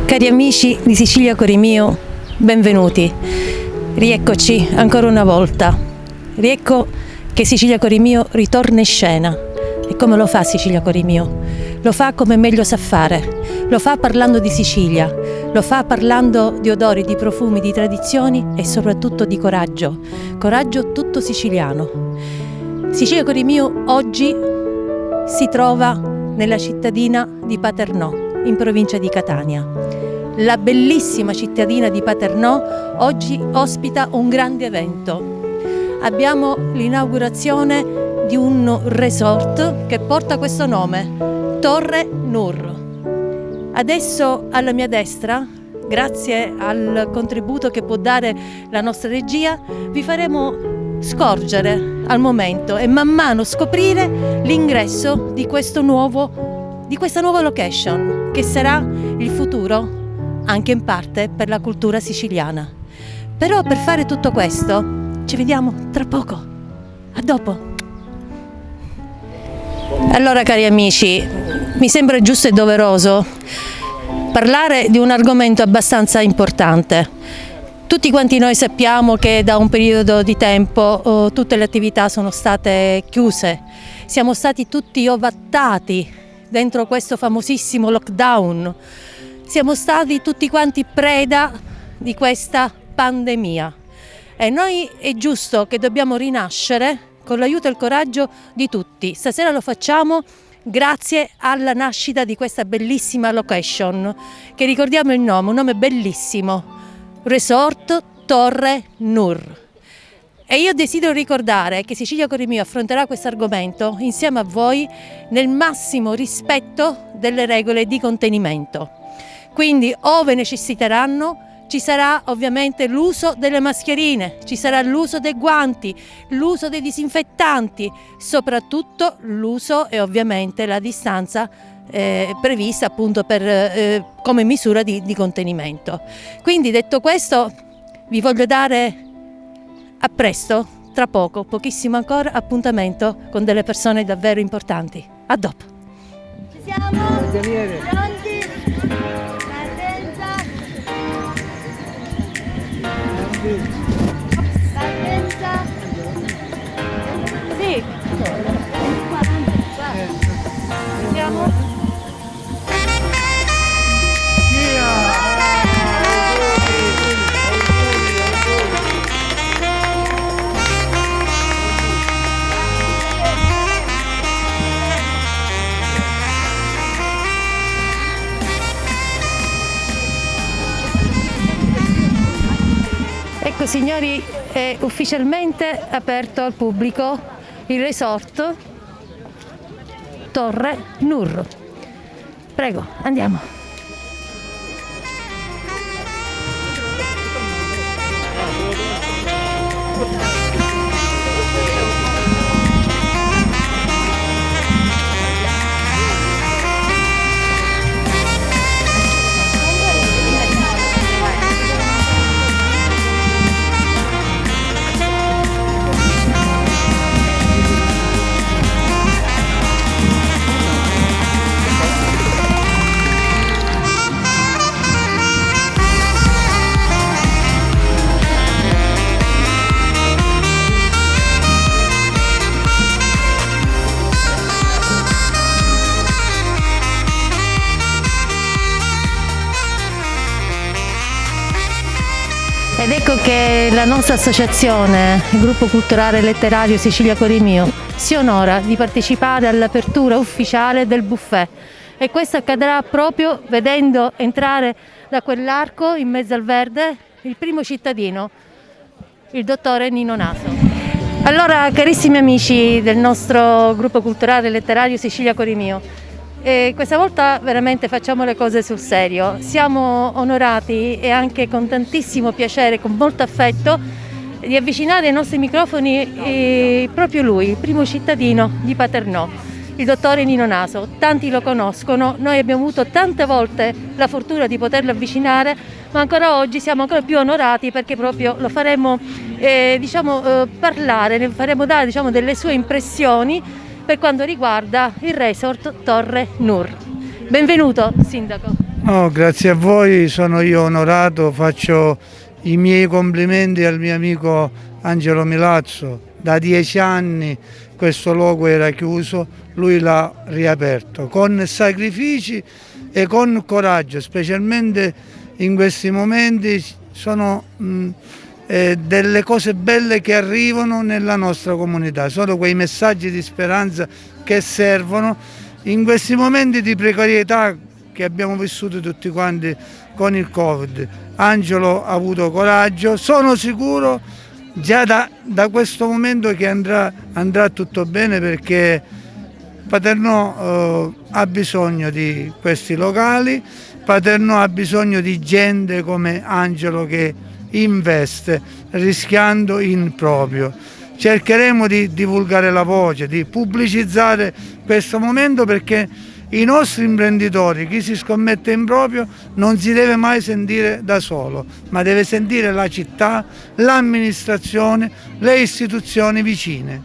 Cari amici di Sicilia Cori Mio, benvenuti. Rieccoci ancora una volta. Riecco che Sicilia Cori Mio ritorna in scena. E come lo fa Sicilia Cori Mio? Lo fa come meglio sa fare. Lo fa parlando di Sicilia. Lo fa parlando di odori, di profumi, di tradizioni e soprattutto di coraggio. Coraggio tutto siciliano. Sicilia Cori Mio oggi si trova nella cittadina di Paternò, in provincia di Catania. La bellissima cittadina di Paternò oggi ospita un grande evento. Abbiamo l'inaugurazione di un resort che porta questo nome, Torre Nur. Adesso alla mia destra, grazie al contributo che può dare la nostra regia, vi faremo scorgere al momento e man mano scoprire l'ingresso di questa nuova location, che sarà il futuro anche in parte per la cultura siciliana. Però per fare tutto questo ci vediamo tra poco. A dopo. Allora, cari amici, mi sembra giusto e doveroso parlare di un argomento abbastanza importante. Tutti quanti noi sappiamo che da un periodo di tempo tutte le attività sono state chiuse. Siamo stati tutti ovattati dentro questo famosissimo lockdown. Siamo stati tutti quanti preda di questa pandemia. E noi è giusto che dobbiamo rinascere con l'aiuto e il coraggio di tutti. Stasera lo facciamo grazie alla nascita di questa bellissima location, che ricordiamo il nome, un nome bellissimo, Resort Torre Nur. E io desidero ricordare che Sicilia Cori Mio affronterà questo argomento insieme a voi nel massimo rispetto delle regole di contenimento. Quindi, ove necessiteranno, ci sarà ovviamente l'uso delle mascherine, ci sarà l'uso dei guanti, l'uso dei disinfettanti, soprattutto l'uso e ovviamente la distanza prevista appunto come misura di contenimento. Quindi, detto questo, vi voglio dare a presto, tra poco, pochissimo ancora, appuntamento con delle persone davvero importanti. A dopo. Ci siamo? Pronti? Partenza. Sì. Andiamo. Ecco signori, è ufficialmente aperto al pubblico il resort Torre Nur. Prego, andiamo. Ed ecco che la nostra associazione, il gruppo culturale e letterario Sicilia Cori Mio, si onora di partecipare all'apertura ufficiale del buffet. E questo accadrà proprio vedendo entrare da quell'arco in mezzo al verde il primo cittadino, il dottore Nino Naso. Allora, carissimi amici del nostro gruppo culturale e letterario Sicilia Cori Mio, questa volta veramente facciamo le cose sul serio. Siamo onorati e anche con tantissimo piacere, con molto affetto, di avvicinare ai nostri microfoni proprio lui, il primo cittadino di Paternò, il dottore Nino Naso. Tanti lo conoscono, noi abbiamo avuto tante volte la fortuna di poterlo avvicinare, ma ancora oggi siamo ancora più onorati perché proprio lo faremo parlare, ne faremo dare delle sue impressioni per quanto riguarda il resort Torre Nur. Benvenuto, Sindaco. No, grazie a voi, sono io onorato, faccio i miei complimenti al mio amico Angelo Milazzo. Da 10 anni questo luogo era chiuso, lui l'ha riaperto con sacrifici e con coraggio, specialmente in questi momenti sono delle cose belle che arrivano nella nostra comunità, sono quei messaggi di speranza che servono in questi momenti di precarietà che abbiamo vissuto tutti quanti con il Covid. Angelo ha avuto coraggio, sono sicuro già da questo momento che andrà tutto bene, perché Paternò ha bisogno di questi locali, Paternò ha bisogno di gente come Angelo che investe rischiando in proprio. Cercheremo di divulgare la voce, di pubblicizzare questo momento, perché i nostri imprenditori, chi si scommette in proprio, non si deve mai sentire da solo, ma deve sentire la città, l'amministrazione, le istituzioni vicine.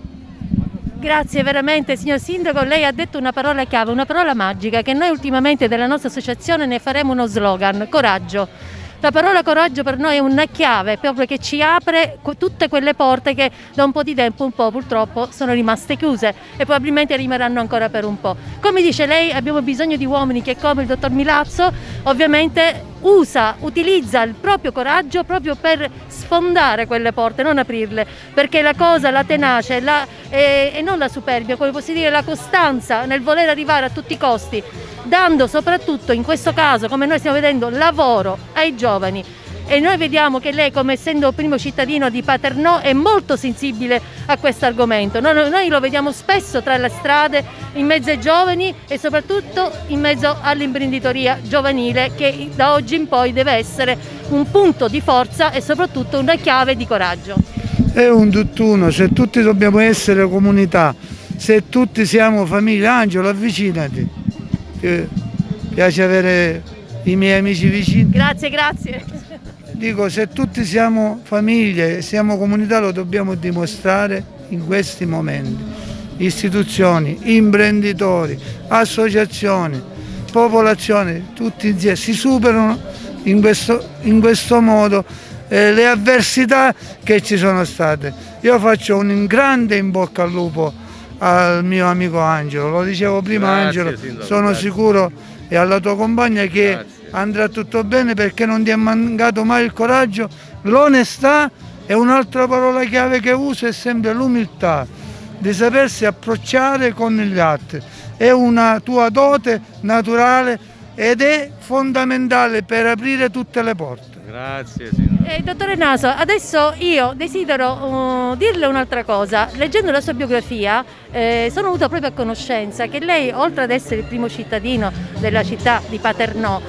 Grazie veramente signor Sindaco, lei ha detto una parola chiave, una parola magica che noi ultimamente della nostra associazione ne faremo uno slogan: coraggio. La parola coraggio per noi è una chiave proprio che ci apre tutte quelle porte che da un po' di tempo un po' purtroppo sono rimaste chiuse e probabilmente rimarranno ancora per un po'. Come dice lei, abbiamo bisogno di uomini che, come il dottor Milazzo, ovviamente utilizza il proprio coraggio proprio per sfondare quelle porte, non aprirle, perché la cosa, la tenacia e non la superbia, come posso dire, la costanza nel voler arrivare a tutti i costi, dando soprattutto in questo caso, come noi stiamo vedendo, lavoro ai giovani. E noi vediamo che lei, come essendo primo cittadino di Paternò, è molto sensibile a questo argomento. Noi lo vediamo spesso tra le strade, in mezzo ai giovani e soprattutto in mezzo all'imprenditoria giovanile, che da oggi in poi deve essere un punto di forza e soprattutto una chiave di coraggio. È un tutt'uno, se tutti dobbiamo essere comunità, se tutti siamo famiglia. Angelo, avvicinati, ti piace avere i miei amici vicini? Grazie, grazie. Dico, se tutti siamo famiglie, siamo comunità, lo dobbiamo dimostrare in questi momenti. Istituzioni, imprenditori, associazioni, popolazione, tutti insieme si superano in questo modo le avversità che ci sono state. Io faccio un grande in bocca al lupo al mio amico Angelo, lo dicevo prima. Grazie, Angelo, Sindaco, sono sicuro, e alla tua compagna, che grazie, andrà tutto bene, perché non ti è mancato mai il coraggio, l'onestà, e un'altra parola chiave che uso è sempre l'umiltà, di sapersi approcciare con gli altri. È una tua dote naturale ed è fondamentale per aprire tutte le porte. Grazie Sindaco. Dottore Naso, adesso io desidero dirle un'altra cosa. Leggendo la sua biografia sono venuta proprio a conoscenza che lei, oltre ad essere il primo cittadino della città di Paternò,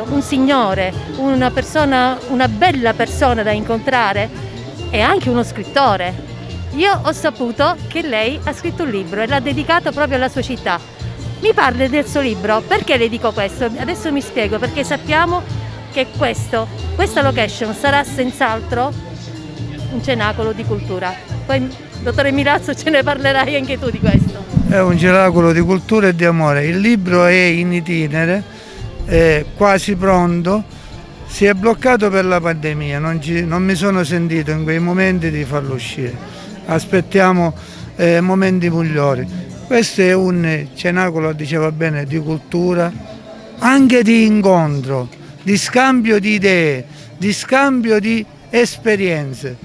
un signore, una persona, una bella persona da incontrare, è anche uno scrittore. Io ho saputo che lei ha scritto un libro e l'ha dedicato proprio alla sua città. Mi parli del suo libro, perché le dico questo? Adesso mi spiego, perché sappiamo che questa location sarà senz'altro un cenacolo di cultura. Poi, dottore Milazzo, ce ne parlerai anche tu di questo. È un cenacolo di cultura e di amore. Il libro è in itinere, è quasi pronto, si è bloccato per la pandemia, non mi sono sentito in quei momenti di farlo uscire. Aspettiamo momenti migliori. Questo è un cenacolo, diceva bene, di cultura, anche di incontro, di scambio di idee, di scambio di esperienze.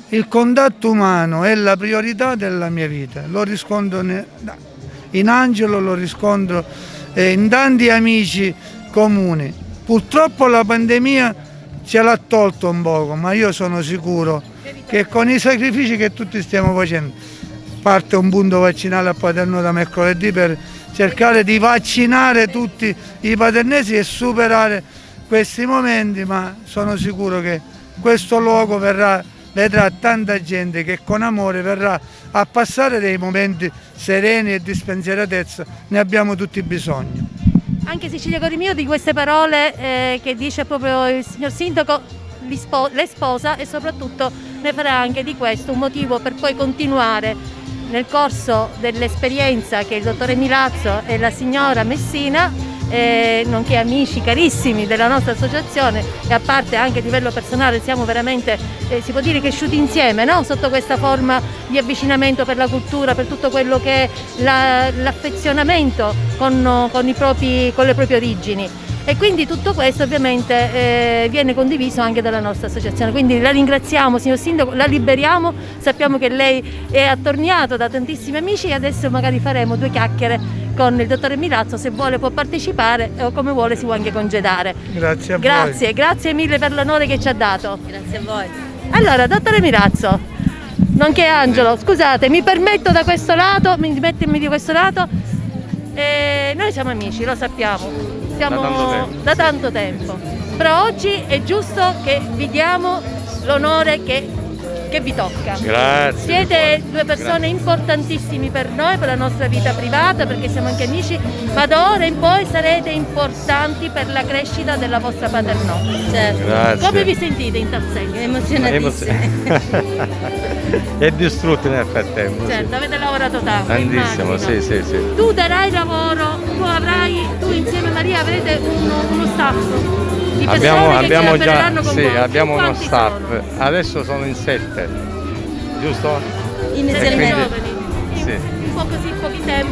Il contatto umano è la priorità della mia vita, lo riscontro in Angelo, lo riscontro in tanti amici comuni. Purtroppo la pandemia ce l'ha tolto un poco, ma io sono sicuro che con i sacrifici che tutti stiamo facendo, parte un punto vaccinale a Paternò da mercoledì per cercare di vaccinare tutti i paternesi e superare questi momenti, ma sono sicuro che questo luogo vedrà tanta gente che con amore verrà a passare dei momenti sereni e di spensieratezza, ne abbiamo tutti bisogno. Anche Cecilia Corimio di queste parole che dice proprio il signor Sindaco le sposa, e soprattutto ne farà anche di questo un motivo per poi continuare nel corso dell'esperienza che il dottore Milazzo e la signora Messina nonché amici carissimi della nostra associazione, e a parte anche a livello personale siamo veramente, si può dire, cresciuti insieme, no? Sotto questa forma di avvicinamento per la cultura, per tutto quello che è l'affezionamento con le proprie origini. E quindi tutto questo ovviamente viene condiviso anche dalla nostra associazione, quindi la ringraziamo signor Sindaco, la liberiamo, sappiamo che lei è attorniato da tantissimi amici e adesso magari faremo 2 chiacchiere con il dottore Milazzo, se vuole può partecipare o come vuole si può anche congedare. Grazie a voi. Grazie mille per l'onore che ci ha dato. Grazie a voi. Allora, dottore Milazzo, nonché Angelo, scusate, mi permetto da questo lato, mi mettermi di questo lato. Noi siamo amici, lo sappiamo, siamo da tanto tempo, però oggi è giusto che vi diamo l'onore che vi tocca. Grazie. Siete 2 persone importantissime per noi, per la nostra vita privata, perché siamo anche amici, ma da ora in poi sarete importanti per la crescita della vostra Paternò. Certo. Grazie. Come vi sentite in tal senso? Emozionatissimi. È distrutto nel frattempo. Certo, avete lavorato tanto. Tantissimo, immagino. sì. Tu darai lavoro, tu insieme a Maria avrete uno staff di persone che collaboreranno con voi. Abbiamo uno Quanti staff. sono? Adesso sono in 7, giusto? Inizialmente. Giovani. Sì. Un po' così,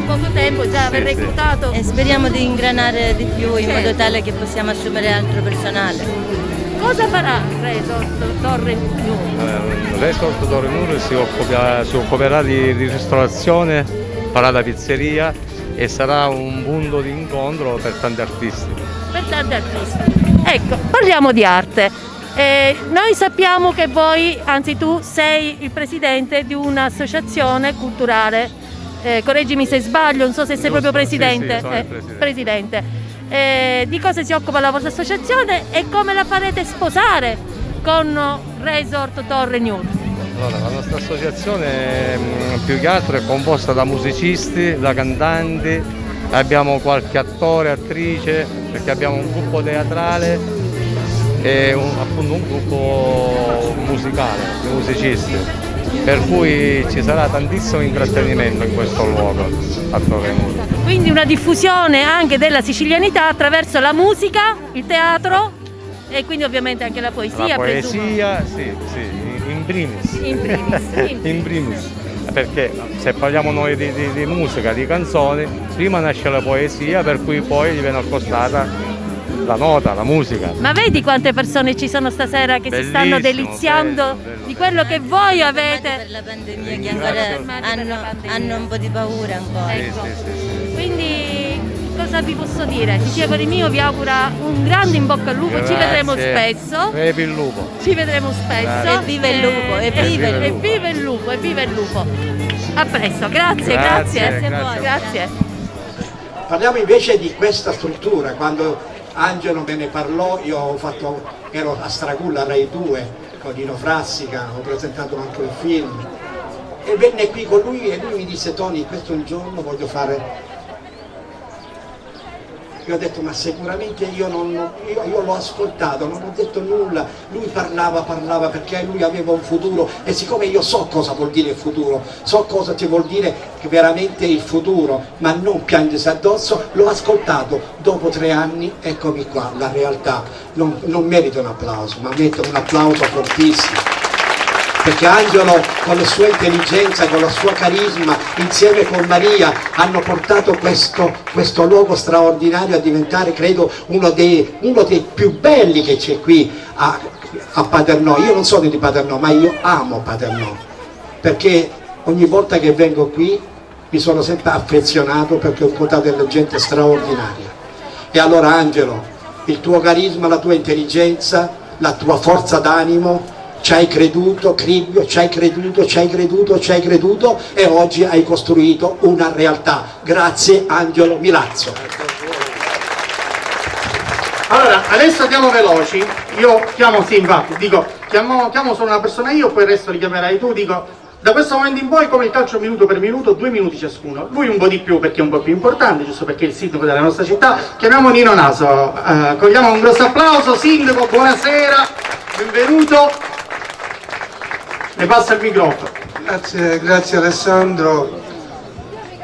poco tempo già aver Sì. reclutato. E speriamo di ingranare di più in Certo. modo tale che possiamo assumere altro personale. Cosa farà Resort Torre New? Resort Torre Nuoro si occuperà di ristorazione, farà la pizzeria e sarà un punto di incontro per tanti artisti. Per tanti artisti. Ecco, parliamo di arte. Noi sappiamo che voi, anzi tu, sei il presidente di un'associazione culturale. Correggimi se sbaglio, non so se sei proprio presidente. Sì, sono il presidente. Di cosa si occupa la vostra associazione e come la farete sposare con Resort Torre New? Allora, la nostra associazione più che altro è composta da musicisti, da cantanti, abbiamo qualche attore, attrice, perché abbiamo un gruppo teatrale e appunto un gruppo musicale di musicisti, per cui ci sarà tantissimo intrattenimento in questo luogo a Torre Nuoro. Quindi una diffusione anche della sicilianità attraverso la musica, il teatro e quindi ovviamente anche la poesia. La poesia, sì, in primis. In primis. Perché se parliamo noi di musica, di canzoni, prima nasce la poesia, per cui poi gli viene accostata la nota, la musica. Ma vedi quante persone ci sono stasera che si stanno deliziando bello. di quello che voi avete? Per la pandemia che ancora hanno un po' di paura ancora. Ecco. Sì. Quindi cosa vi posso dire? Dice per il mio vi augura un grande in bocca al lupo, ci vedremo spesso. Viva il lupo. Ci vedremo spesso. Evviva il lupo, evviva il lupo. Evviva il lupo, evviva il lupo. A presto, grazie. Grazie A voi. a voi. Grazie. Parliamo invece di questa struttura. Quando Angelo me ne parlò, ero a Stragulla Rai 2 con Nino Frassica, ho presentato anche un film e venne qui con lui e lui mi disse: Tony, questo un giorno voglio fare. Io ho detto: ma sicuramente io l'ho ascoltato, non ho detto nulla, lui parlava perché lui aveva un futuro e siccome io so cosa vuol dire il futuro, so cosa ci vuol dire veramente il futuro, ma non piangersi addosso, l'ho ascoltato, dopo 3 anni eccomi qua, la realtà, non merita un applauso, ma merita un applauso fortissimo. Perché Angelo con la sua intelligenza, con il suo carisma, insieme con Maria, hanno portato questo luogo straordinario a diventare, credo, uno dei più belli che c'è qui a Paternò. Io non sono di Paternò, ma io amo Paternò, perché ogni volta che vengo qui mi sono sempre affezionato, perché ho incontrato della gente straordinaria. E allora Angelo, il tuo carisma, la tua intelligenza, la tua forza d'animo, ci hai creduto, Cribbio, ci hai creduto e oggi hai costruito una realtà. Grazie Angelo Milazzo. Allora, adesso andiamo veloci, io chiamo, sì infatti, dico, chiamo solo una persona io, poi il resto li chiamerai tu, dico, da questo momento in poi come il calcio minuto per minuto, 2 minuti ciascuno, lui un po' di più perché è un po' più importante, giusto perché è il sindaco della nostra città, chiamiamo Nino Naso, cogliamo un grosso applauso, sindaco, buonasera, benvenuto. Ne passa il microfono. Grazie Alessandro.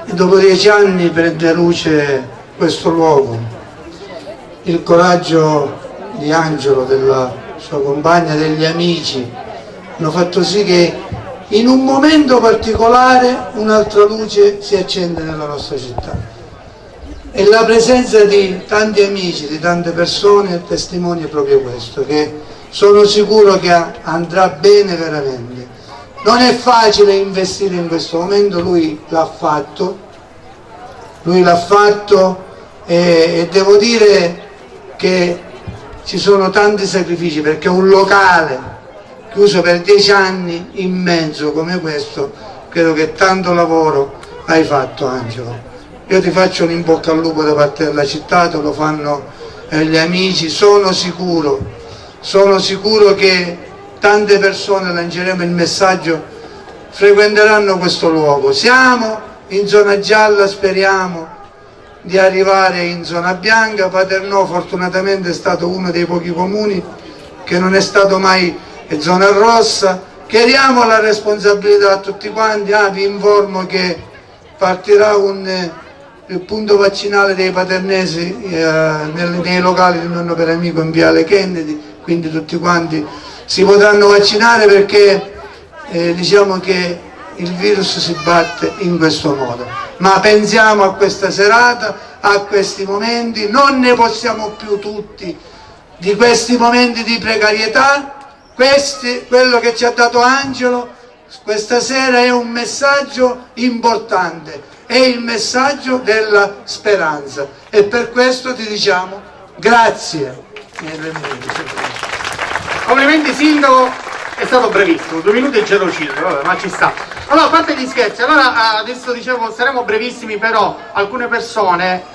Dopo 10 anni prende luce questo luogo. il coraggio di Angelo, della sua compagna, degli amici, hanno fatto sì che in un momento particolare un'altra luce si accende nella nostra città. E la presenza di tanti amici, di tante persone testimonia proprio questo, che sono sicuro che andrà bene veramente. Non è facile investire in questo momento, lui l'ha fatto e devo dire che ci sono tanti sacrifici, perché un locale chiuso per 10 anni immenso come questo, credo che tanto lavoro hai fatto, Angelo. Io ti faccio un in bocca al lupo da parte della città, te lo fanno gli amici, sono sicuro che tante persone, lanceremo il messaggio, frequenteranno questo luogo. Siamo in zona gialla, speriamo di arrivare in zona bianca. Paternò fortunatamente è stato uno dei pochi comuni che non è stato mai in zona rossa. Chiariamo la responsabilità a tutti quanti. Vi informo che partirà il punto vaccinale dei paternesi nei locali di Nonno per Amico in Viale Kennedy, quindi tutti quanti si potranno vaccinare, perché diciamo che il virus si batte in questo modo. Ma pensiamo a questa serata, a questi momenti, non ne possiamo più tutti di questi momenti di precarietà. Quello che ci ha dato Angelo questa sera è un messaggio importante, è il messaggio della speranza, e per questo ti diciamo grazie. Complimenti sindaco, è stato brevissimo, 2 minuti e 05, vabbè, ma ci sta. Allora, a parte gli scherzi, allora adesso dicevo saremo brevissimi, però alcune persone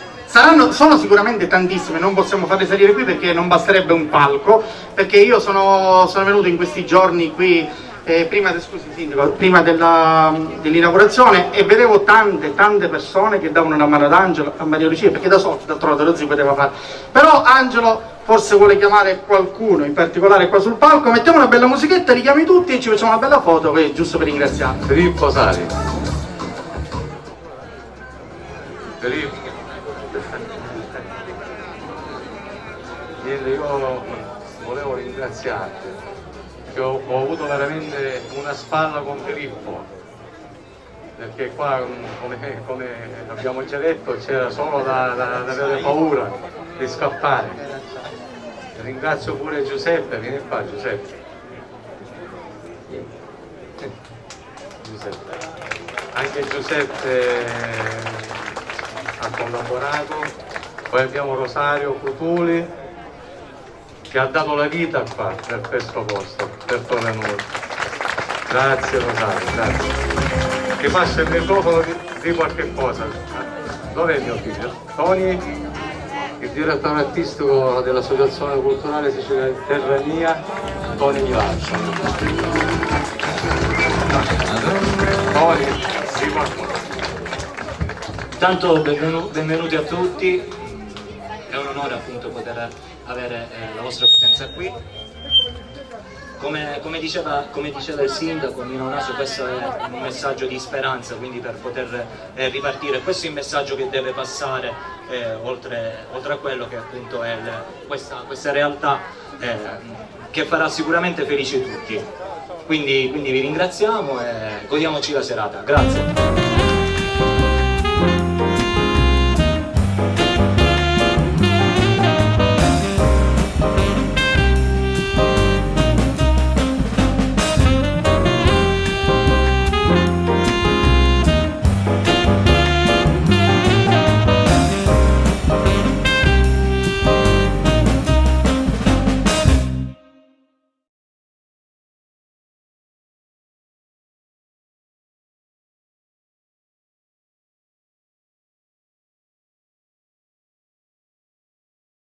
sono sicuramente tantissime, non possiamo farle salire qui perché non basterebbe un palco, perché io sono venuto in questi giorni qui prima dell'inaugurazione, e vedevo tante persone che davano una mano ad Angelo, a Maria Lucia, perché da solo d'altronde non si poteva fare. Però Angelo forse vuole chiamare qualcuno in particolare qua sul palco, mettiamo una bella musichetta, li chiami tutti e ci facciamo una bella foto, giusto per ringraziare. Filippo Sali. Filippo. Niente, io volevo ringraziarti, che ho avuto veramente una spalla con Filippo, perché qua, come abbiamo già detto, c'era solo da avere paura di scappare. Ringrazio pure Giuseppe, vieni qua Giuseppe. Anche Giuseppe ha collaborato. Poi abbiamo Rosario Cutuli, che ha dato la vita qua per questo posto, per Torrenur. Grazie Rosario, grazie. Ti passo il microfono di qualche cosa. Dov'è mio figlio? Tony, il direttore artistico dell'Associazione Culturale Sicilia Terra Mia, Tony Milazzo. Tony, di qualcosa. Intanto benvenuti a tutti, è un onore appunto poter avere la vostra presenza qui. Come diceva il sindaco Nino Naso, questo è un messaggio di speranza, quindi per poter ripartire. Questo è il messaggio che deve passare oltre a quello che appunto è questa realtà che farà sicuramente felici tutti. Quindi vi ringraziamo e godiamoci la serata. Grazie.